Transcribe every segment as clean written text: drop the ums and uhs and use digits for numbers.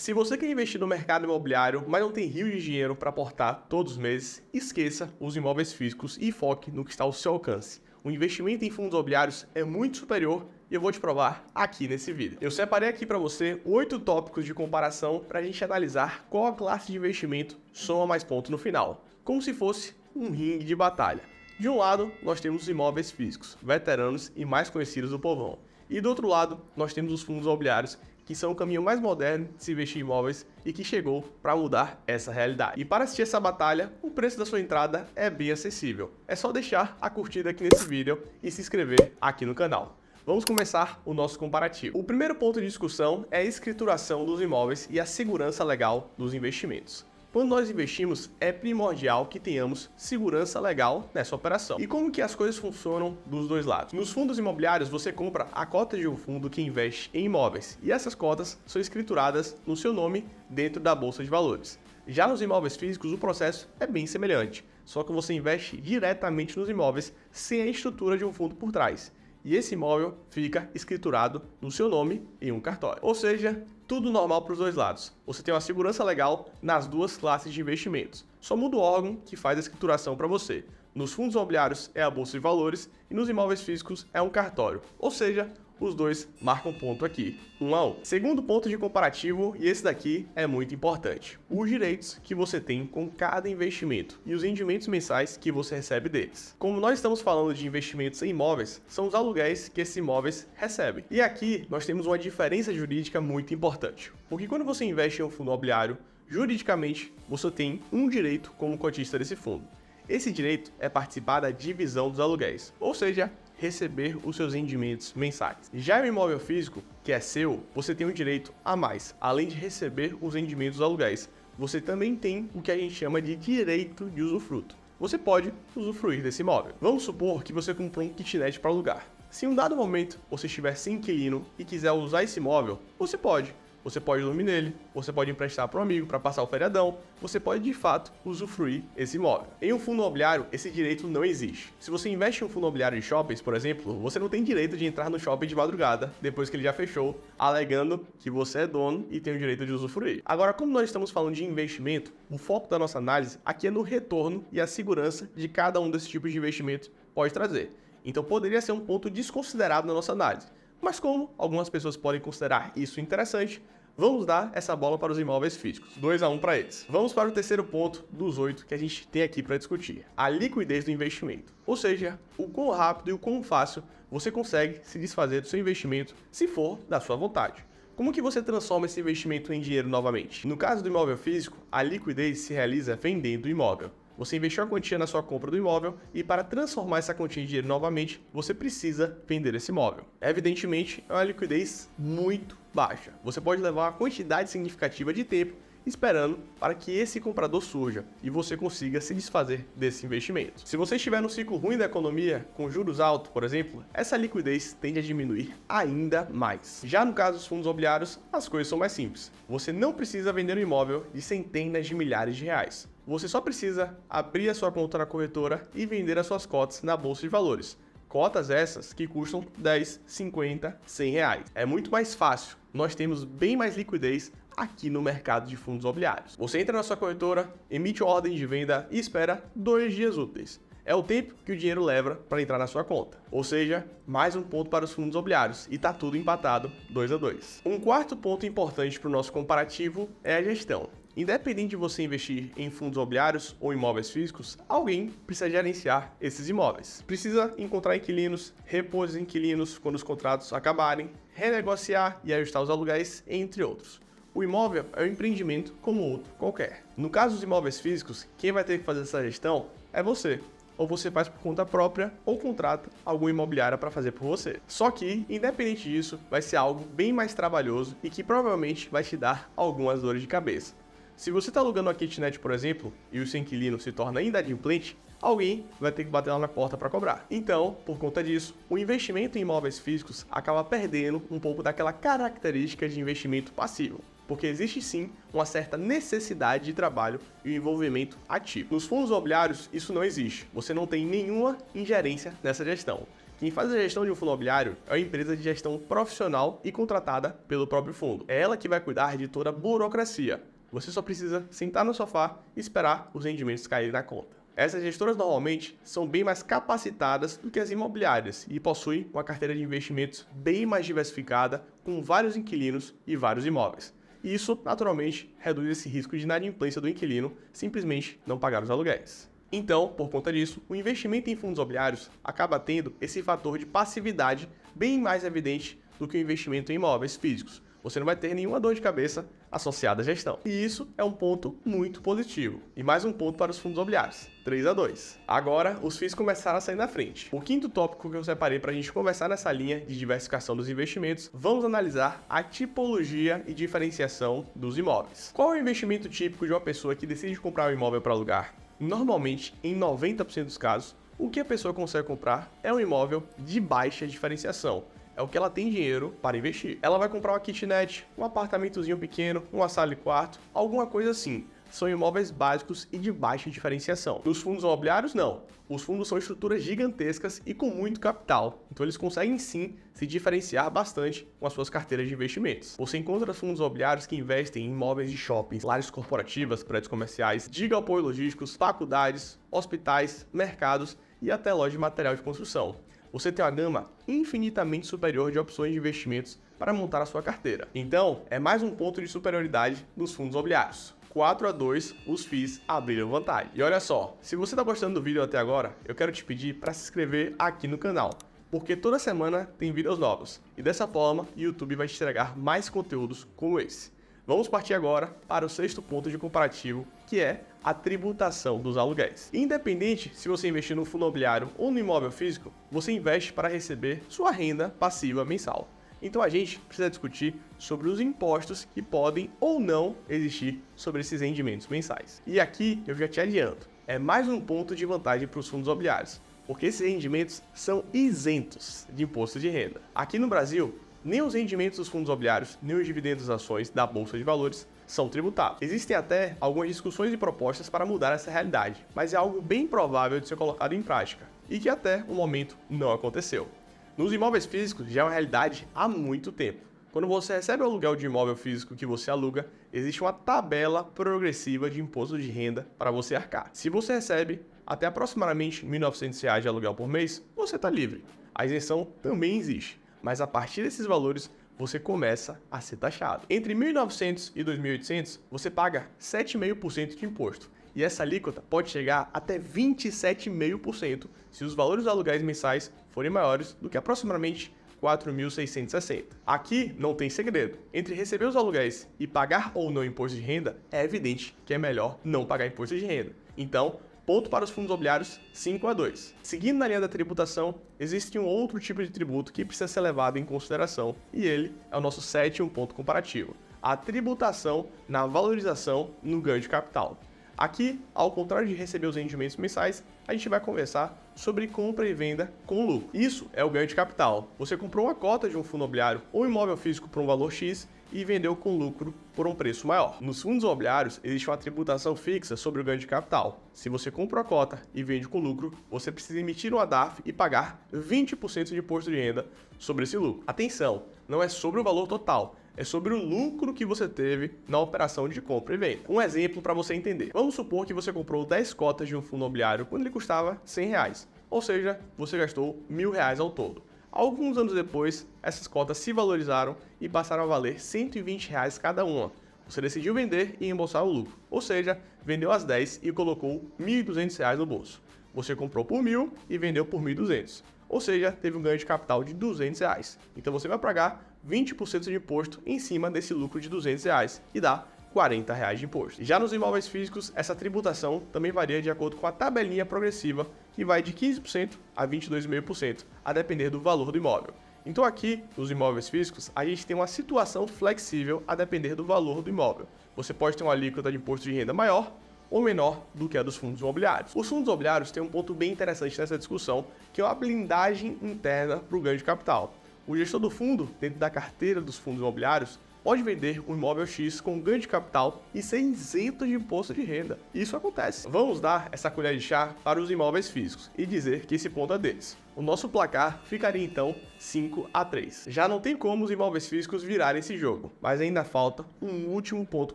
Se você quer investir no mercado imobiliário, mas não tem rio de dinheiro para aportar todos os meses, esqueça os imóveis físicos e foque no que está ao seu alcance. O investimento em fundos imobiliários é muito superior e eu vou te provar aqui nesse vídeo. Eu separei aqui para você 8 tópicos de comparação para a gente analisar qual a classe de investimento soma mais ponto no final, como se fosse um ringue de batalha. De um lado, nós temos os imóveis físicos, veteranos e mais conhecidos do povão. E do outro lado, nós temos os fundos imobiliários, que são o caminho mais moderno de se investir em imóveis e que chegou para mudar essa realidade. E para assistir essa batalha, o preço da sua entrada é bem acessível. É só deixar a curtida aqui nesse vídeo e se inscrever aqui no canal. Vamos começar o nosso comparativo. O primeiro ponto de discussão é a escrituração dos imóveis e a segurança legal dos investimentos. Quando nós investimos, é primordial que tenhamos segurança legal nessa operação. E como que as coisas funcionam dos dois lados? Nos fundos imobiliários, você compra a cota de um fundo que investe em imóveis, e essas cotas são escrituradas no seu nome dentro da Bolsa de Valores. Já nos imóveis físicos, o processo é bem semelhante, só que você investe diretamente nos imóveis sem a estrutura de um fundo por trás. E esse imóvel fica escriturado no seu nome em um cartório. Ou seja, tudo normal para os dois lados. Você tem uma segurança legal nas duas classes de investimentos. Só muda o órgão que faz a escrituração para você. Nos fundos imobiliários é a Bolsa de Valores e nos imóveis físicos é um cartório. Ou seja, os dois marcam ponto aqui, 1 a 1. Segundo ponto de comparativo, e esse daqui é muito importante, os direitos que você tem com cada investimento e os rendimentos mensais que você recebe deles. Como nós estamos falando de investimentos em imóveis, são os aluguéis que esses imóveis recebem. E aqui nós temos uma diferença jurídica muito importante, porque quando você investe em um fundo imobiliário, juridicamente você tem um direito como cotista desse fundo. Esse direito é participar da divisão dos aluguéis, ou seja, receber os seus rendimentos mensais. Já o imóvel físico, que é seu, você tem um direito a mais. Além de receber os rendimentos dos aluguéis, você também tem o que a gente chama de direito de usufruto. Você pode usufruir desse imóvel. Vamos supor que você comprou um kitnet para alugar. Se em um dado momento você estiver sem inquilino e quiser usar esse imóvel, você pode. Você pode dormir nele, você pode emprestar para um amigo para passar o feriadão, você pode de fato usufruir esse imóvel. Em um fundo imobiliário, esse direito não existe. Se você investe em um fundo imobiliário de shoppings, por exemplo, você não tem direito de entrar no shopping de madrugada, depois que ele já fechou, alegando que você é dono e tem o direito de usufruir. Agora, como nós estamos falando de investimento, o foco da nossa análise aqui é no retorno e a segurança de cada um desses tipos de investimento pode trazer. Então poderia ser um ponto desconsiderado na nossa análise. Mas como algumas pessoas podem considerar isso interessante, vamos dar essa bola para os imóveis físicos, 2 a 1 para eles. Vamos para o terceiro ponto dos 8 que a gente tem aqui para discutir, a liquidez do investimento. Ou seja, o quão rápido e o quão fácil você consegue se desfazer do seu investimento se for da sua vontade. Como que você transforma esse investimento em dinheiro novamente? No caso do imóvel físico, a liquidez se realiza vendendo o imóvel. Você investiu a quantia na sua compra do imóvel e para transformar essa quantia em dinheiro novamente, você precisa vender esse imóvel. Evidentemente, é uma liquidez muito baixa. Você pode levar uma quantidade significativa de tempo esperando para que esse comprador surja e você consiga se desfazer desse investimento. Se você estiver no ciclo ruim da economia, com juros altos, por exemplo, essa liquidez tende a diminuir ainda mais. Já no caso dos fundos imobiliários, as coisas são mais simples. Você não precisa vender um imóvel de centenas de milhares de reais. Você só precisa abrir a sua conta na corretora e vender as suas cotas na Bolsa de Valores. Cotas essas que custam 10, 50, 100 reais. É muito mais fácil. Nós temos bem mais liquidez aqui no mercado de fundos imobiliários. Você entra na sua corretora, emite uma ordem de venda e espera 2 dias úteis. É o tempo que o dinheiro leva para entrar na sua conta. Ou seja, mais um ponto para os fundos imobiliários e está tudo empatado 2 a 2. Um quarto ponto importante para o nosso comparativo é a gestão. Independente de você investir em fundos imobiliários ou imóveis físicos, alguém precisa gerenciar esses imóveis. Precisa encontrar inquilinos, repor os inquilinos quando os contratos acabarem, renegociar e ajustar os aluguéis, entre outros. O imóvel é um empreendimento como outro qualquer. No caso dos imóveis físicos, quem vai ter que fazer essa gestão é você. Ou você faz por conta própria ou contrata alguma imobiliária para fazer por você. Só que, independente disso, vai ser algo bem mais trabalhoso e que provavelmente vai te dar algumas dores de cabeça. Se você está alugando uma kitnet, por exemplo, e o seu inquilino se torna inadimplente, alguém vai ter que bater lá na porta para cobrar. Então, por conta disso, o investimento em imóveis físicos acaba perdendo um pouco daquela característica de investimento passivo, porque existe sim uma certa necessidade de trabalho e envolvimento ativo. Nos fundos imobiliários, isso não existe. Você não tem nenhuma ingerência nessa gestão. Quem faz a gestão de um fundo imobiliário é uma empresa de gestão profissional e contratada pelo próprio fundo. É ela que vai cuidar de toda a burocracia. Você só precisa sentar no sofá e esperar os rendimentos caírem na conta. Essas gestoras normalmente são bem mais capacitadas do que as imobiliárias e possuem uma carteira de investimentos bem mais diversificada, com vários inquilinos e vários imóveis. E isso, naturalmente, reduz esse risco de inadimplência do inquilino simplesmente não pagar os aluguéis. Então, por conta disso, o investimento em fundos imobiliários acaba tendo esse fator de passividade bem mais evidente do que o investimento em imóveis físicos. Você não vai ter nenhuma dor de cabeça associada à gestão. E isso é um ponto muito positivo. E mais um ponto para os fundos imobiliários, 3-2. Agora, os FIIs começaram a sair na frente. O quinto tópico que eu separei para a gente conversar nessa linha de diversificação dos investimentos, vamos analisar a tipologia e diferenciação dos imóveis. Qual é o investimento típico de uma pessoa que decide comprar um imóvel para alugar? Normalmente, em 90% dos casos, o que a pessoa consegue comprar é um imóvel de baixa diferenciação. É o que ela tem dinheiro para investir. Ela vai comprar uma kitnet, um apartamentozinho pequeno, uma sala de quarto, alguma coisa assim. São imóveis básicos e de baixa diferenciação. Nos fundos imobiliários, não. Os fundos são estruturas gigantescas e com muito capital. Então eles conseguem sim se diferenciar bastante com as suas carteiras de investimentos. Você encontra fundos imobiliários que investem em imóveis de shoppings, lajes corporativas, prédios comerciais, de apoio logísticos, faculdades, hospitais, mercados e até lojas de material de construção. Você tem uma gama infinitamente superior de opções de investimentos para montar a sua carteira. Então, é mais um ponto de superioridade dos fundos imobiliários. 4-2, os FIIs abriram vantagem. E olha só, se você está gostando do vídeo até agora, eu quero te pedir para se inscrever aqui no canal, porque toda semana tem vídeos novos. E dessa forma, o YouTube vai te entregar mais conteúdos como esse. Vamos partir agora para o sexto ponto de comparativo, que é a tributação dos aluguéis. Independente se você investir no fundo imobiliário ou no imóvel físico, você investe para receber sua renda passiva mensal. Então a gente precisa discutir sobre os impostos que podem ou não existir sobre esses rendimentos mensais. E aqui eu já te adianto, é mais um ponto de vantagem para os fundos imobiliários, porque esses rendimentos são isentos de imposto de renda. Aqui no Brasil, nem os rendimentos dos fundos imobiliários, nem os dividendos das ações da Bolsa de Valores são tributados. Existem até algumas discussões e propostas para mudar essa realidade, mas é algo bem provável de ser colocado em prática, e que até o momento não aconteceu. Nos imóveis físicos já é uma realidade há muito tempo. Quando você recebe o aluguel de imóvel físico que você aluga, existe uma tabela progressiva de imposto de renda para você arcar. Se você recebe até aproximadamente R$ 1.900 de aluguel por mês, você está livre. A isenção também existe, mas a partir desses valores você começa a ser taxado. Entre 1.900 e 2.800, você paga 7,5% de imposto. E essa alíquota pode chegar até 27,5% se os valores dos aluguéis mensais forem maiores do que aproximadamente 4.660. Aqui não tem segredo. Entre receber os aluguéis e pagar ou não imposto de renda, é evidente que é melhor não pagar imposto de renda. Então, ponto para os fundos imobiliários, 5-2. Seguindo na linha da tributação, existe um outro tipo de tributo que precisa ser levado em consideração, e ele é o nosso sétimo ponto comparativo, a tributação na valorização no ganho de capital. Aqui, ao contrário de receber os rendimentos mensais, a gente vai conversar sobre compra e venda com lucro. Isso é o ganho de capital. Você comprou uma cota de um fundo imobiliário ou imóvel físico por um valor X e vendeu com lucro por um preço maior. Nos fundos imobiliários, existe uma tributação fixa sobre o ganho de capital. Se você compra a cota e vende com lucro, você precisa emitir uma DARF e pagar 20% de imposto de renda sobre esse lucro. Atenção, não é sobre o valor total, é sobre o lucro que você teve na operação de compra e venda. Um exemplo para você entender. Vamos supor que você comprou 10 cotas de um fundo imobiliário quando ele custava R$100, ou seja, você gastou R$1.000 ao todo. Alguns anos depois, essas cotas se valorizaram e passaram a valer R$120 cada uma. Você decidiu vender e embolsar o lucro, ou seja, vendeu as 10 e colocou R$1.200 no bolso. Você comprou por R$1.000 e vendeu por R$1.200, ou seja, teve um ganho de capital de R$200. Então você vai pagar 20% de imposto em cima desse lucro de R$200 e dá R$40 de imposto. Já nos imóveis físicos, essa tributação também varia de acordo com a tabelinha progressiva, que vai de 15% a 22,5%, a depender do valor do imóvel. Então aqui, nos imóveis físicos, a gente tem uma situação flexível a depender do valor do imóvel. Você pode ter uma alíquota de imposto de renda maior ou menor do que a dos fundos imobiliários. Os fundos imobiliários têm um ponto bem interessante nessa discussão, que é uma blindagem interna para o ganho de capital. O gestor do fundo, dentro da carteira dos fundos imobiliários, pode vender um imóvel X com ganho de capital e ser isento de imposto de renda. Isso acontece. Vamos dar essa colher de chá para os imóveis físicos e dizer que esse ponto é deles. O nosso placar ficaria então 5-3. Já não tem como os imóveis físicos virarem esse jogo, mas ainda falta um último ponto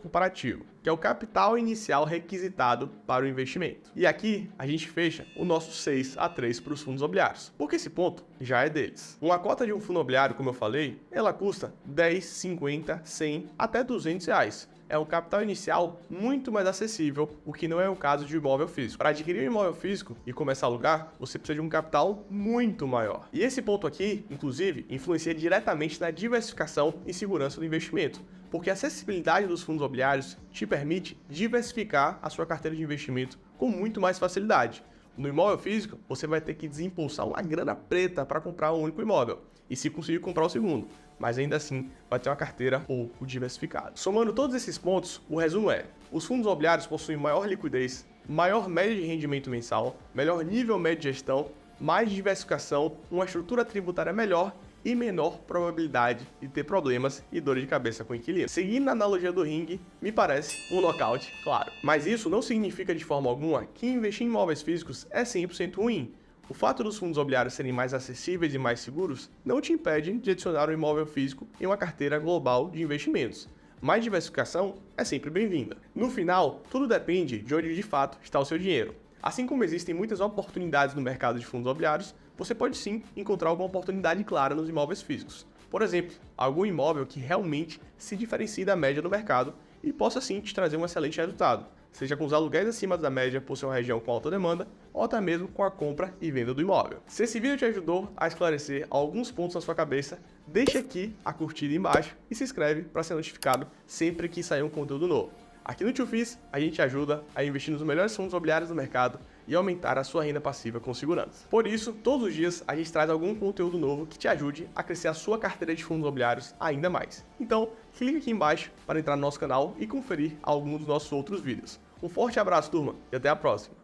comparativo, que é o capital inicial requisitado para o investimento. E aqui a gente fecha o nosso 6-3 para os fundos imobiliários, porque esse ponto já é deles. Uma cota de um fundo imobiliário, como eu falei, ela custa 10, 50, 100 até 200 reais. É um capital inicial muito mais acessível, o que não é o caso de um imóvel físico. Para adquirir um imóvel físico e começar a alugar, você precisa de um capital muito maior. E esse ponto aqui, inclusive, influencia diretamente na diversificação e segurança do investimento, porque a acessibilidade dos fundos imobiliários te permite diversificar a sua carteira de investimento com muito mais facilidade. No imóvel físico, você vai ter que desimpulsar uma grana preta para comprar um único imóvel, e se conseguir comprar o segundo, mas ainda assim vai ter uma carteira pouco diversificada. Somando todos esses pontos, o resumo é: os fundos imobiliários possuem maior liquidez, maior média de rendimento mensal, melhor nível médio de gestão, mais diversificação, uma estrutura tributária melhor e menor probabilidade de ter problemas e dores de cabeça com inquilino. Seguindo na analogia do ringue, me parece um nocaute, claro. Mas isso não significa de forma alguma que investir em imóveis físicos é 100% ruim. O fato dos fundos imobiliários serem mais acessíveis e mais seguros não te impede de adicionar um imóvel físico em uma carteira global de investimentos. Mais diversificação é sempre bem-vinda. No final, tudo depende de onde de fato está o seu dinheiro. Assim como existem muitas oportunidades no mercado de fundos imobiliários, você pode sim encontrar alguma oportunidade clara nos imóveis físicos. Por exemplo, algum imóvel que realmente se diferencie da média do mercado e possa sim te trazer um excelente resultado, seja com os aluguéis acima da média por ser uma região com alta demanda, ou até mesmo com a compra e venda do imóvel. Se esse vídeo te ajudou a esclarecer alguns pontos na sua cabeça, deixa aqui a curtida embaixo e se inscreve para ser notificado sempre que sair um conteúdo novo. Aqui no Tio Fis, a gente ajuda a investir nos melhores fundos imobiliários do mercado e aumentar a sua renda passiva com segurança. Por isso, todos os dias a gente traz algum conteúdo novo que te ajude a crescer a sua carteira de fundos imobiliários ainda mais. Então, clique aqui embaixo para entrar no nosso canal e conferir alguns dos nossos outros vídeos. Um forte abraço, turma, e até a próxima!